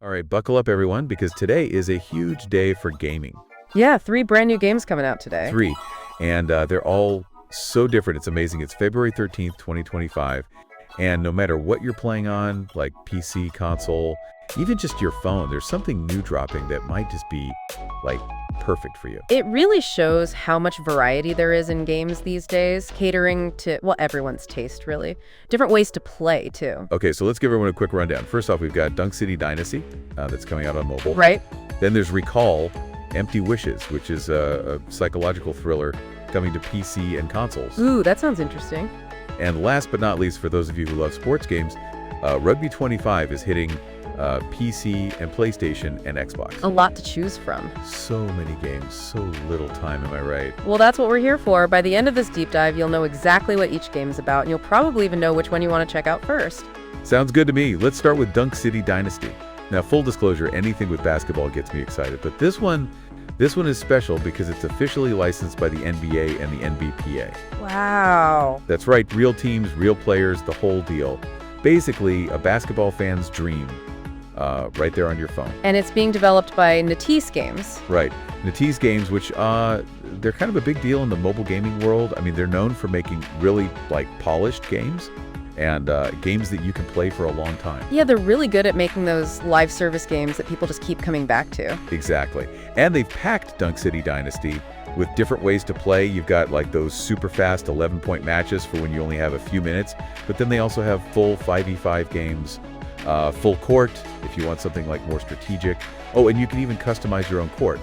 All right, buckle up, everyone, because today is a huge day for gaming. Yeah, 3 brand new games coming out today. 3. And they're all so different. It's amazing. It's February 13th, 2025. And no matter what you're playing on, like PC, console, even just your phone, there's something new dropping that might just be, like, perfect for you. It really shows how much variety there is in games these days, catering to, well, everyone's taste, really. Different ways to play, too. Okay, so let's give everyone a quick rundown. First off, we've got Dunk City Dynasty that's coming out on mobile. Right. Then there's Recall, Empty Wishes, which is a psychological thriller coming to PC and consoles. Ooh, that sounds interesting. And last but not least, for those of you who love sports games, Rugby 25 is hitting PC and PlayStation and Xbox. A lot to choose from. So many games, so little time, am I right? Well, that's what we're here for. By the end of this deep dive, you'll know exactly what each game is about, and you'll probably even know which one you want to check out first. Sounds good to me. Let's start with Dunk City Dynasty. Now, full disclosure, anything with basketball gets me excited, but this one is special because it's officially licensed by the NBA and the NBPA. Wow. That's right, real teams, real players, the whole deal. Basically, a basketball fan's dream. Right there on your phone. And it's being developed by NetEase Games. Right. NetEase Games, which they're kind of a big deal in the mobile gaming world. I mean, they're known for making really, like, polished games and games that you can play for a long time. Yeah, they're really good at making those live service games that people just keep coming back to. Exactly. And they've packed Dunk City Dynasty with different ways to play. You've got, like, those super fast 11-point matches for when you only have a few minutes, but then they also have full 5v5 games. Full court, if you want something like more strategic. Oh, and you can even customize your own court.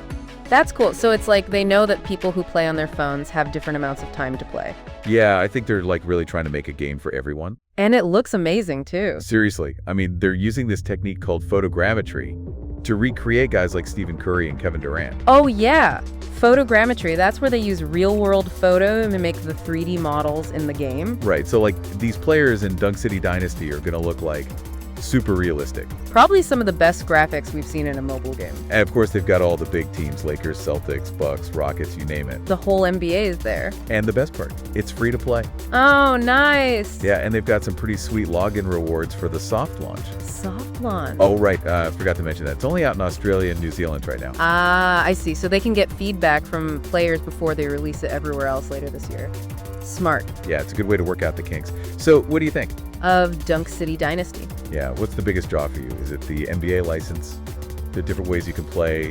That's cool. So it's like they know that people who play on their phones have different amounts of time to play. Yeah, I think they're like really trying to make a game for everyone. And it looks amazing too. Seriously. I mean, they're using this technique called photogrammetry to recreate guys like Stephen Curry and Kevin Durant. Oh yeah, photogrammetry. That's where they use real-world photo to make the 3D models in the game. Right, so like these players in Dunk City Dynasty are going to look like super realistic. Probably some of the best graphics we've seen in a mobile game. And of course, they've got all the big teams, Lakers, Celtics, Bucks, Rockets, you name it. The whole NBA is there. And the best part, it's free to play. Oh, nice. Yeah, and they've got some pretty sweet login rewards for the soft launch. Soft launch. Oh, right. Forgot to mention that. It's only out in Australia and New Zealand right now. Ah, I see. So they can get feedback from players before they release it everywhere else later this year. Smart. Yeah, it's a good way to work out the kinks. So what do you think? Of Dunk City Dynasty. Yeah, what's the biggest draw for you? Is it the NBA license, the different ways you can play,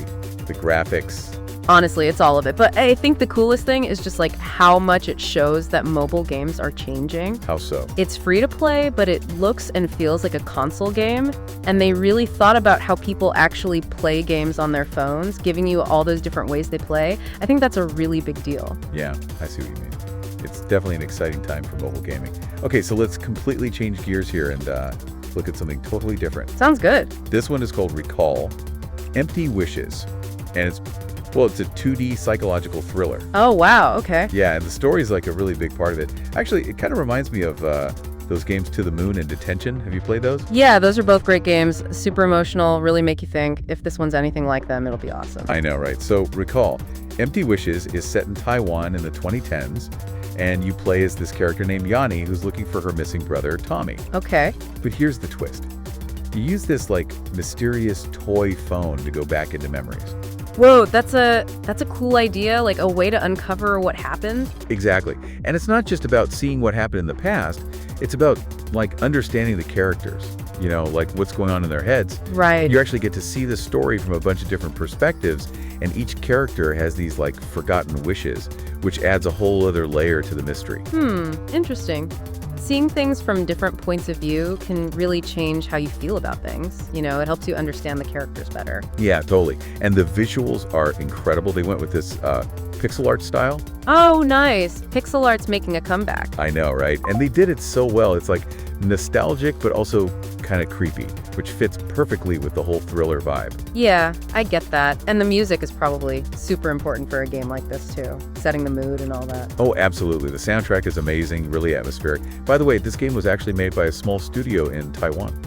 the graphics? Honestly, it's all of it. But I think the coolest thing is just like how much it shows that mobile games are changing. How so? It's free to play, but it looks and feels like a console game. And they really thought about how people actually play games on their phones, giving you all those different ways they play. I think that's a really big deal. Yeah, I see what you mean. It's definitely an exciting time for mobile gaming. Okay, so let's completely change gears here and look at something totally different. Sounds good. This one is called Recall, Empty Wishes, and it's a 2D psychological thriller. Oh, wow, okay. Yeah, and the story is like a really big part of it. Actually, it kind of reminds me of those games To the Moon and Detention. Have you played those? Yeah, those are both great games. Super emotional, really make you think. If this one's anything like them, it'll be awesome. I know, right? So Recall, Empty Wishes is set in Taiwan in the 2010s. And you play as this character named Yanni, who's looking for her missing brother, Tommy. Okay. But here's the twist. You use this, like, mysterious toy phone to go back into memories. Whoa, that's a cool idea, like a way to uncover what happened. Exactly. And it's not just about seeing what happened in the past. It's about, like, understanding the characters, you know, like what's going on in their heads. Right. You actually get to see the story from a bunch of different perspectives, and each character has these, like, forgotten wishes, which adds a whole other layer to the mystery. Interesting. Seeing things from different points of view can really change how you feel about things. You know, it helps you understand the characters better. Yeah, totally. And the visuals are incredible. They went with this pixel art style. Oh, nice. Pixel art's making a comeback. I know, right? And they did it so well. It's like nostalgic, but also kind of creepy, which fits perfectly with the whole thriller vibe. Yeah, I get that. And the music is probably super important for a game like this too, setting the mood and all that. Oh, absolutely. The soundtrack is amazing, really atmospheric. By the way, this game was actually made by a small studio in Taiwan.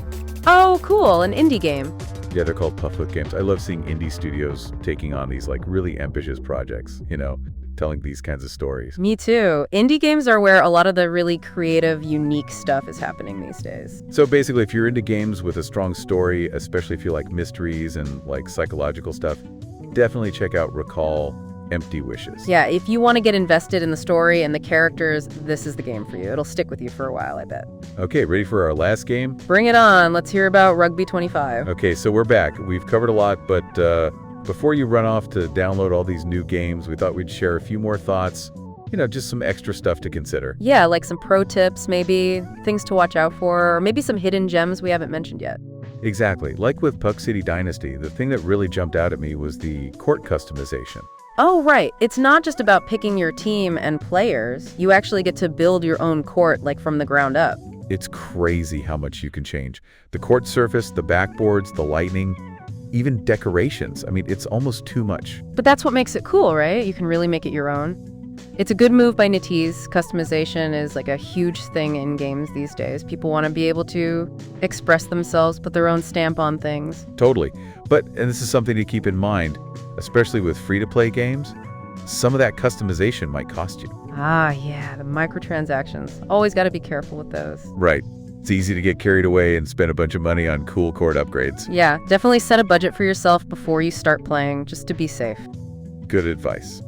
Oh, cool. An indie game. Yeah, they're called Pufffoot Games. I love seeing indie studios taking on these, like, really ambitious projects, you know. telling these kinds of stories. Me too. Indie games are where a lot of the really creative, unique stuff is happening these days. So basically, if you're into games with a strong story, especially if you like mysteries and like psychological stuff, definitely check out Recall Empty Wishes. Yeah, if you want to get invested in the story and the characters, this is the game for you. It'll stick with you for a while, I bet. Okay, ready for our last game? Bring it on. Let's hear about Rugby 25. Okay, so we're back. We've covered a lot, but before you run off to download all these new games, we thought we'd share a few more thoughts, just some extra stuff to consider. Yeah, like some pro tips, maybe, things to watch out for, or maybe some hidden gems we haven't mentioned yet. Exactly. Like with Puck City Dynasty, the thing that really jumped out at me was the court customization. Oh, right. It's not just about picking your team and players. You actually get to build your own court, like from the ground up. It's crazy how much you can change. The court surface, the backboards, the lighting, even decorations. I mean, it's almost too much. But that's what makes it cool, right? You can really make it your own. It's a good move by NetEase. Customization is like a huge thing in games these days. People want to be able to express themselves, put their own stamp on things. Totally. But, and this is something to keep in mind, especially with free-to-play games, some of that customization might cost you. Ah, yeah, the microtransactions. Always got to be careful with those. Right. It's easy to get carried away and spend a bunch of money on cool court upgrades. Yeah, definitely set a budget for yourself before you start playing, just to be safe. Good advice.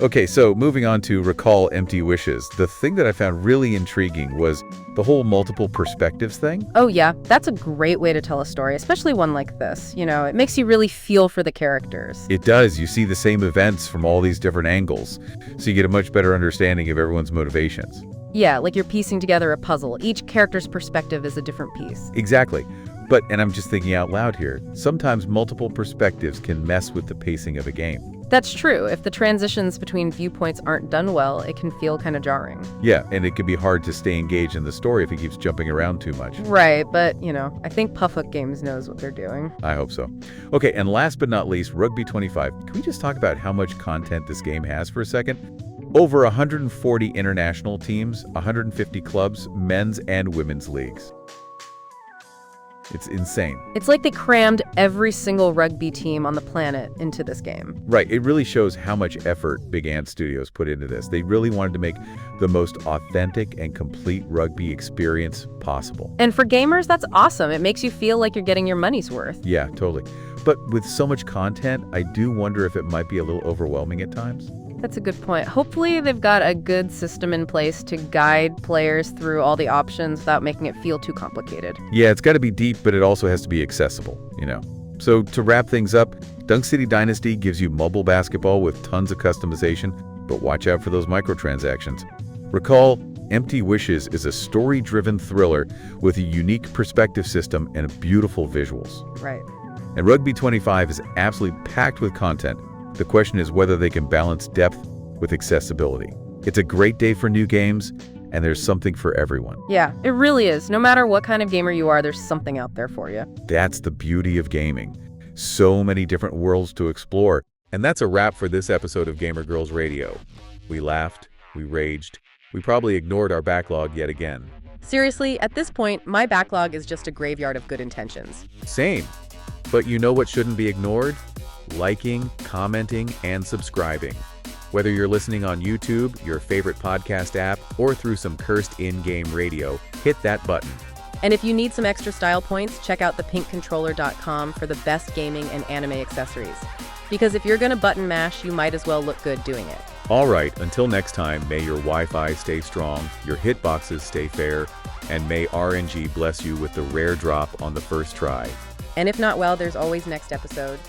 Okay, so moving on to Recall Empty Wishes. The thing that I found really intriguing was the whole multiple perspectives thing. Oh yeah, that's a great way to tell a story, especially one like this. It makes you really feel for the characters. It does. You see the same events from all these different angles, so you get a much better understanding of everyone's motivations. Yeah, like you're piecing together a puzzle. Each character's perspective is a different piece. Exactly. But, and I'm just thinking out loud here, sometimes multiple perspectives can mess with the pacing of a game. That's true. If the transitions between viewpoints aren't done well, it can feel kind of jarring. Yeah, and it can be hard to stay engaged in the story if it keeps jumping around too much. Right, but, I think Puffook Games knows what they're doing. I hope so. Okay, and last but not least, Rugby 25. Can we just talk about how much content this game has for a second? Over 140 international teams, 150 clubs, men's and women's leagues. It's insane. It's like they crammed every single rugby team on the planet into this game. Right. It really shows how much effort Big Ant Studios put into this. They really wanted to make the most authentic and complete rugby experience possible. And for gamers, that's awesome. It makes you feel like you're getting your money's worth. Yeah, totally. But with so much content, I do wonder if it might be a little overwhelming at times. That's a good point. Hopefully they've got a good system in place to guide players through all the options without making it feel too complicated. Yeah, it's got to be deep, but it also has to be accessible, So to wrap things up, Dunk City Dynasty gives you mobile basketball with tons of customization, but watch out for those microtransactions. Recall Empty Wishes is a story-driven thriller with a unique perspective system and beautiful visuals. Right. And Rugby 25 is absolutely packed with content. The question is whether they can balance depth with accessibility. It's a great day for new games, and there's something for everyone. Yeah, it really is. No matter what kind of gamer you are, there's something out there for you. That's the beauty of gaming. So many different worlds to explore. And that's a wrap for this episode of Gamer Girls Radio. We laughed, we raged, we probably ignored our backlog yet again. Seriously, at this point, my backlog is just a graveyard of good intentions. Same. But you know what shouldn't be ignored? Liking, commenting, and subscribing. Whether you're listening on YouTube, your favorite podcast app, or through some cursed in-game radio, hit that button. And if you need some extra style points, check out thepinkcontroller.com for the best gaming and anime accessories. Because if you're gonna button mash, you might as well look good doing it. All right, until next time, may your Wi-Fi stay strong, your hitboxes stay fair, and may RNG bless you with the rare drop on the first try. And if not, well, there's always next episode.